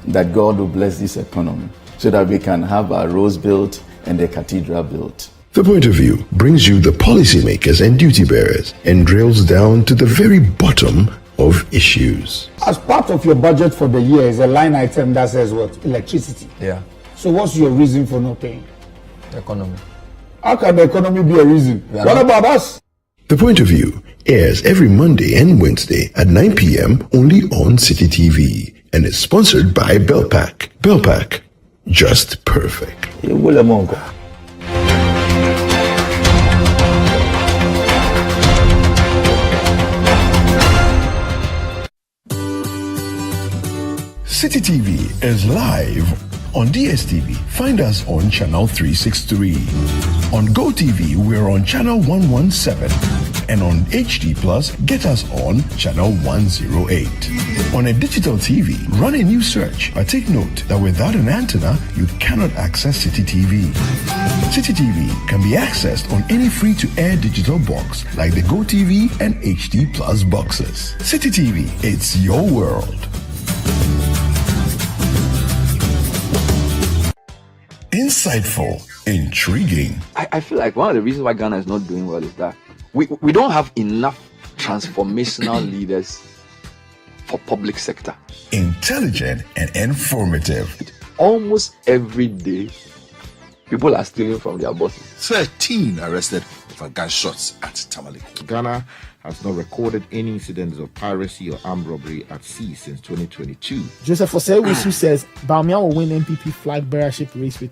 that God will bless this economy so that we can have our roads built and the cathedral built. The Point of View brings you the policymakers and duty bearers and drills down to the very bottom of issues. As part of your budget for the year is a line item that says what? Electricity. Yeah. So what's your reason for not paying? The economy. How can the economy be a reason? What about us? The Point of View airs every Monday and Wednesday at 9 p.m. only on Citi TV and is sponsored by Belpac. Belpac, just perfect. Citi TV is live on DSTV. Find us on channel 363. On GoTV, we're on channel 117. And on HD Plus, get us on channel 108. On a digital TV, run a new search, but take note that without an antenna, you cannot access Citi TV. Citi TV can be accessed on any free-to-air digital box like the GoTV and HD Plus boxes. Citi TV, it's your world. Insightful, intriguing. I feel like one of the reasons why Ghana is not doing well is that we don't have enough transformational leaders for public sector. Intelligent and informative. Almost every day, People are stealing from their bosses. 13 arrested for gunshots at Tamale. Ghana has not recorded any incidents of piracy or armed robbery at sea since 2022. Joseph Osewisu says Bawumia will win MPP flag bearership race with